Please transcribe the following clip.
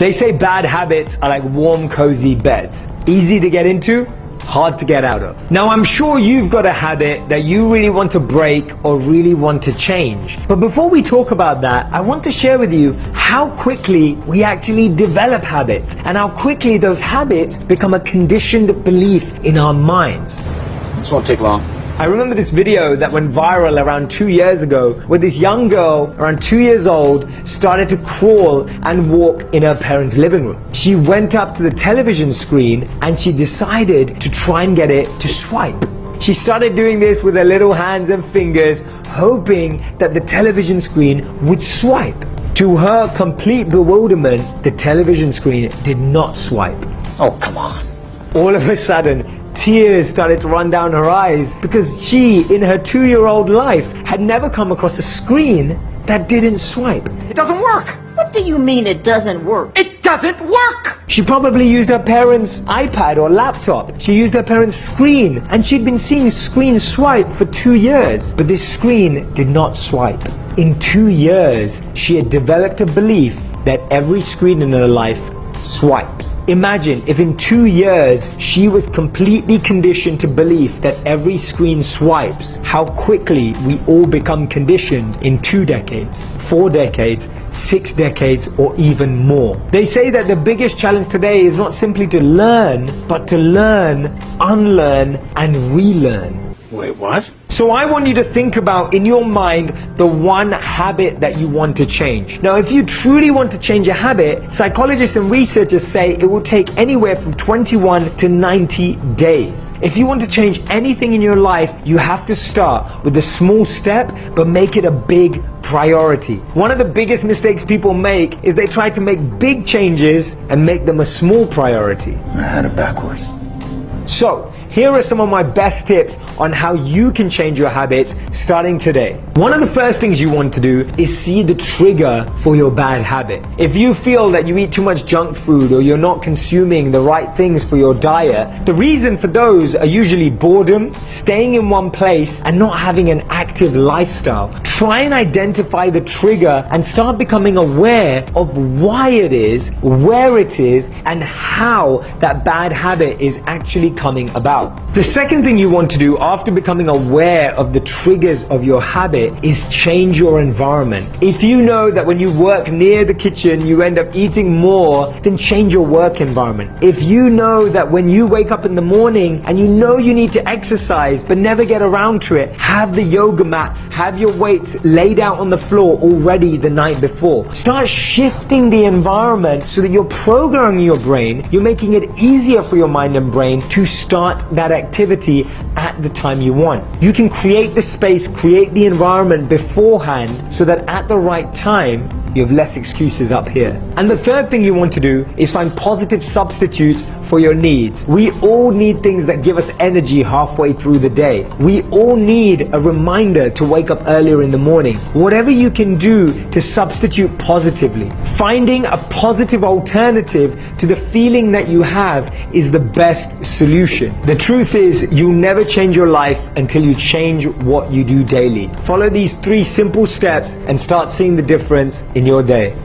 They say bad habits are like warm, cozy beds. Easy to get into, hard to get out of. Now, I'm sure you've got a habit that you really want to break or really want to change. But before we talk about that, I want to share with you how quickly we actually develop habits and how quickly those habits become a conditioned belief in our minds. This won't take long. I remember this video that went viral around 2 years ago where this young girl around 2 years old started to crawl and walk in her parents' living room. She went up to the television screen and she decided to try and get it to swipe. She started doing this with her little hands and fingers, hoping that the television screen would swipe. To her complete bewilderment, the television screen did not swipe. Oh, come on. All of a sudden, tears started to run down her eyes because she, in her 2-year-old life, had never come across a screen that didn't swipe. It doesn't work. What do you mean it doesn't work? It doesn't work. She probably used her parents' iPad or laptop. She used her parents' screen, and she'd been seeing screens swipe for 2 years, but this screen did not swipe. In 2 years, she had developed a belief that every screen in her life swipes. Imagine if in 2 years she was completely conditioned to believe that every screen swipes, how quickly we all become conditioned in 2 decades, 4 decades, 6 decades, or even more. They say that the biggest challenge today is not simply to learn, but to learn, unlearn, and relearn. Wait, what? So I want you to think about in your mind the one habit that you want to change. Now, if you truly want to change a habit, psychologists and researchers say it will take anywhere from 21 to 90 days. If you want to change anything in your life, you have to start with a small step, but make it a big priority. One of the biggest mistakes people make is they try to make big changes and make them a small priority. I had it backwards. So, here are some of my best tips on how you can change your habits starting today. One of the first things you want to do is see the trigger for your bad habit. If you feel that you eat too much junk food or you're not consuming the right things for your diet, the reason for those are usually boredom, staying in one place, and not having an active lifestyle. Try and identify the trigger and start becoming aware of why it is, where it is, and how that bad habit is actually coming about. The second thing you want to do after becoming aware of the triggers of your habit is change your environment. If you know that when you work near the kitchen you end up eating more, then change your work environment. If you know that when you wake up in the morning and you know you need to exercise but never get around to it, have the yoga mat, have your weights laid out on the floor already the night before. Start shifting the environment so that you're programming your brain, you're making it easier for your mind and brain to start that activity at the time you want. You can create the space, create the environment beforehand so that at the right time you have less excuses up here. And the third thing you want to do is find positive substitutes for your needs. We all need things that give us energy halfway through the day. We all need a reminder to wake up earlier in the morning. Whatever you can do to substitute positively. Finding a positive alternative to the feeling that you have is the best solution. The truth is, you'll never change your life until you change what you do daily. Follow these 3 simple steps and start seeing the difference in your day.